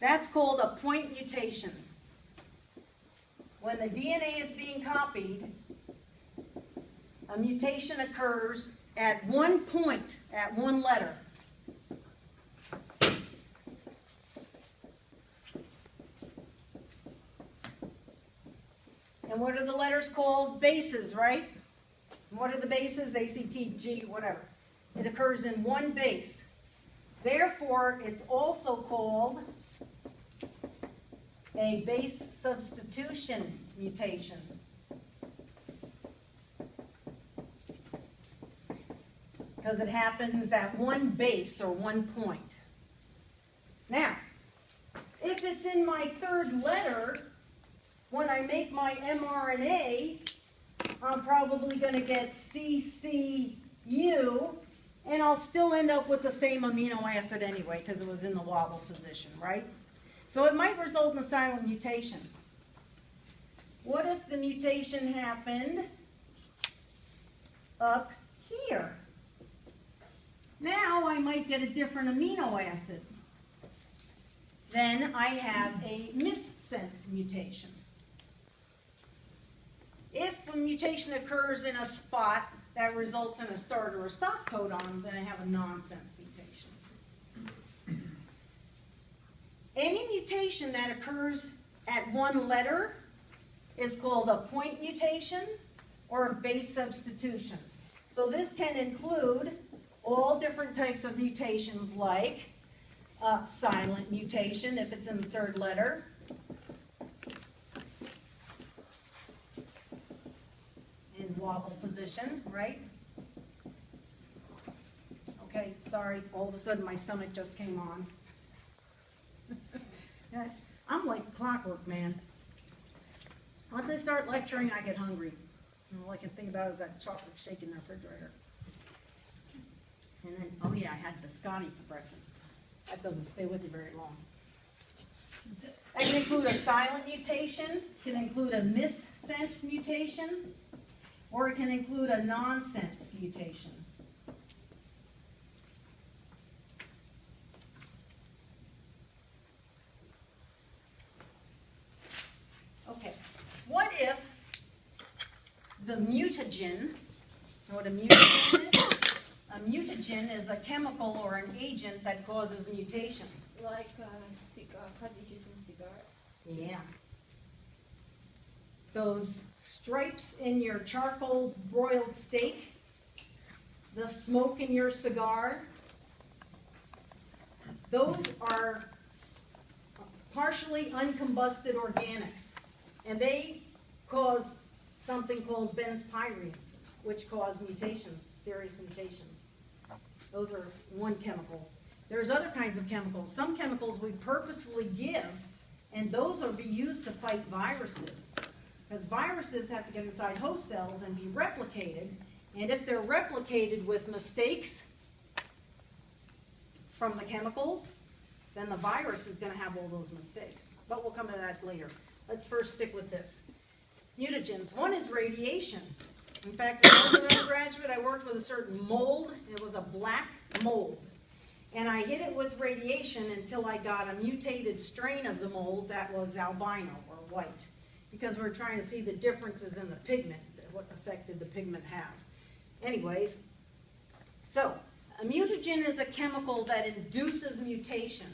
That's called a point mutation. When the DNA is being copied, a mutation occurs at one point, at one letter. And what are the letters called? Bases, right? And what are the bases? A, C, T, G, whatever. It occurs in one base. Therefore, it's also called a base substitution mutation. Because it happens at one base or one point. Now, if it's in my third letter, when I make my mRNA, I'm probably going to get CCU, and I'll still end up with the same amino acid anyway, because it was in the wobble position, right? So it might result in a silent mutation. What if the mutation happened up here? Now I might get a different amino acid. Then I have a missense mutation. If a mutation occurs in a spot that results in a start or a stop codon, then I have a nonsense mutation. Any mutation that occurs at one letter is called a point mutation or a base substitution. So this can include all different types of mutations like silent mutation if it's in the third letter, in wobble position, right? Okay, sorry, all of a sudden my stomach just came on. I'm like clockwork, man. Once I start lecturing, I get hungry. And all I can think about is that chocolate shake in the refrigerator. And then, oh yeah, I had biscotti for breakfast. That doesn't stay with you very long. That can include a silent mutation, can include a missense mutation, or it can include a nonsense mutation. Okay, what if the mutagen, you know what a mutagen is? A mutagen is a chemical or an agent that causes mutation. Like cartridges in cigars. Yeah. Those stripes in your charcoal broiled steak, the smoke in your cigar, those are partially uncombusted organics. And they cause something called benzpyrenes, which cause mutations, serious mutations. Those are one chemical. There's other kinds of chemicals. Some chemicals we purposefully give, and those will be used to fight viruses. Because viruses have to get inside host cells and be replicated. And if they're replicated with mistakes from the chemicals, then the virus is going to have all those mistakes. But we'll come to that later. Let's first stick with this. Mutagens. One is radiation. In fact, when I was an undergraduate, I worked with a certain mold. It was a black mold. And I hit it with radiation until I got a mutated strain of the mold that was albino or white. Because we were trying to see the differences in the pigment, what effect did the pigment have. Anyways, so a mutagen is a chemical that induces mutation.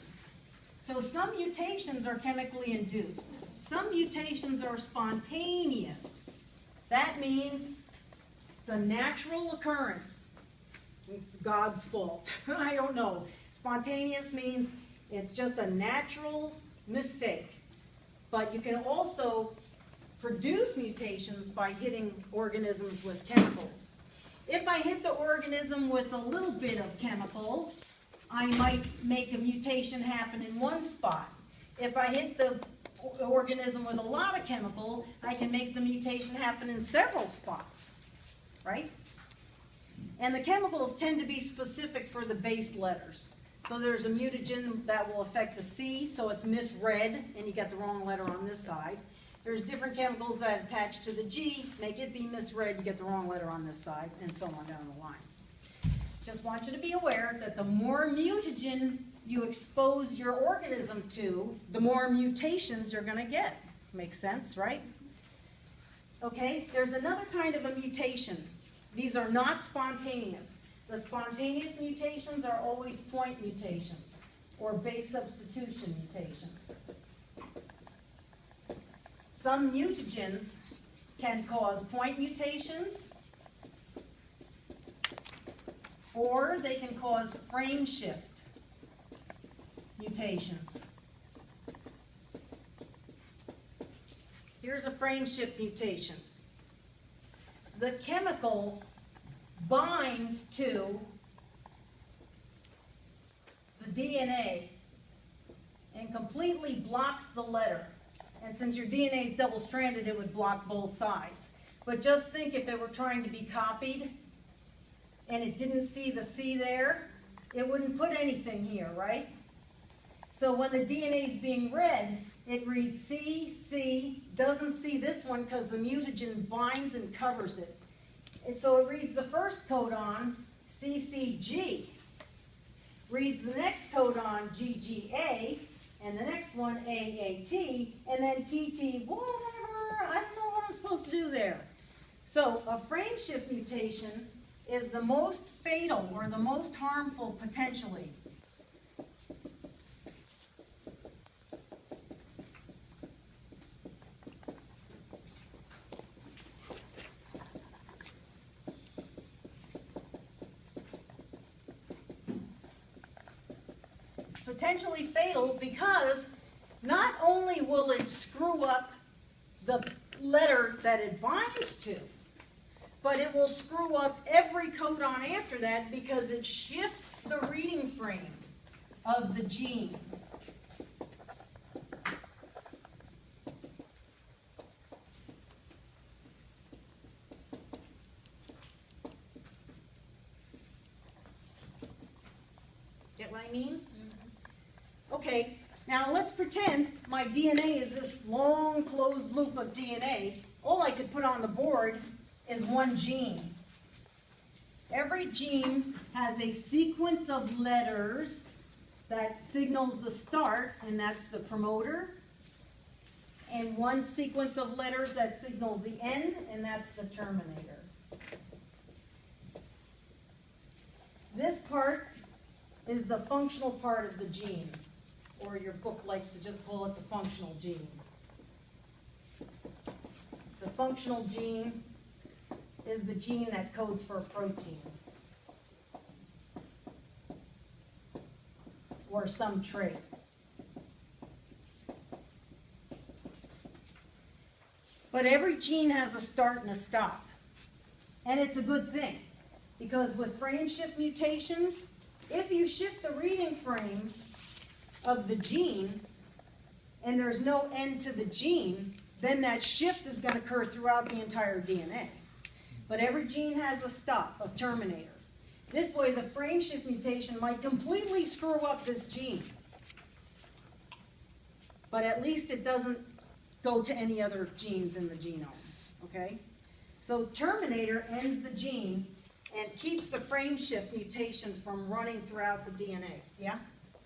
So some mutations are chemically induced. Some mutations are spontaneous. That means it's a natural occurrence. It's God's fault. I don't know. Spontaneous means it's just a natural mistake. But you can also produce mutations by hitting organisms with chemicals. If I hit the organism with a little bit of chemical, I might make a mutation happen in one spot. If I hit the organism with a lot of chemical, I can make the mutation happen in several spots, right? And the chemicals tend to be specific for the base letters. So there's a mutagen that will affect the C, so it's misread, and you get the wrong letter on this side. There's different chemicals that attach to the G, make it be misread, you get the wrong letter on this side, and so on down the line. Just want you to be aware that the more mutagen you expose your organism to, the more mutations you're gonna get. Makes sense, right? Okay, there's another kind of a mutation. These are not spontaneous. The spontaneous mutations are always point mutations or base substitution mutations. Some mutagens can cause point mutations, or they can cause frame shift mutations. Here's a frame shift mutation. The chemical binds to the DNA and completely blocks the letter. And since your DNA is double-stranded, it would block both sides. But just think if it were trying to be copied and it didn't see the C there, it wouldn't put anything here, right? So when the DNA is being read, it reads C, C, doesn't see this one because the mutagen binds and covers it. And so it reads the first codon, CCG, reads the next codon, GGA, and the next one, AAT, and then TT, whatever, I don't know what I'm supposed to do there. So a frame shift mutation is the most fatal or the most harmful potentially. Potentially fatal because not only will it screw up the letter that it binds to, but it will screw up every codon after that because it shifts the reading frame of the gene. Get what I mean? Okay, now let's pretend my DNA is this long closed loop of DNA. All I could put on the board is one gene. Every gene has a sequence of letters that signals the start, and that's the promoter, and one sequence of letters that signals the end, and that's the terminator. This part is the functional part of the gene, or your book likes to just call it the functional gene. The functional gene is the gene that codes for a protein or some trait. But every gene has a start and a stop. And it's a good thing, because with frame shift mutations, if you shift the reading frame of the gene and there's no end to the gene, then that shift is going to occur throughout the entire DNA. But every gene has a stop, a terminator. This way the frame shift mutation might completely screw up this gene. But at least it doesn't go to any other genes in the genome, okay? So terminator ends the gene and keeps the frame shift mutation from running throughout the DNA, yeah?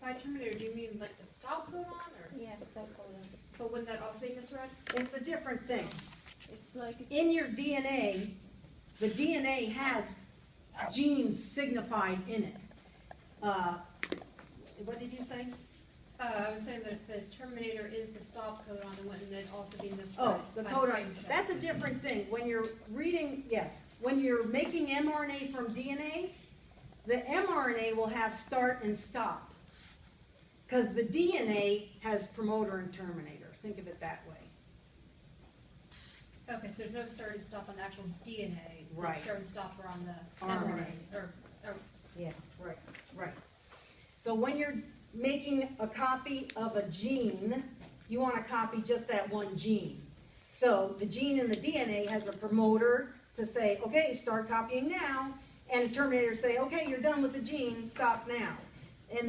By terminator, do you mean like the stop codon, or? Yeah, stop codon. But wouldn't that also be misread? It's a different thing. It's like In your DNA, the DNA has genes signified in it. What did you say? I was saying that if the terminator is the stop codon, then wouldn't it also be misread? Oh, the by codon, frame shift? that's a different thing. When you're reading, yes, when you're making mRNA from DNA, the mRNA will have start and stop. Because the DNA has promoter and terminator. Think of it that way. Okay, so there's no start and stop on the actual DNA. Right. The start and stop are on the RNA. mRNA, or Yeah, right, right. So when you're making a copy of a gene, you want to copy just that one gene. So the gene in the DNA has a promoter to say, okay, start copying now, and a terminator say, okay, you're done with the gene, stop now.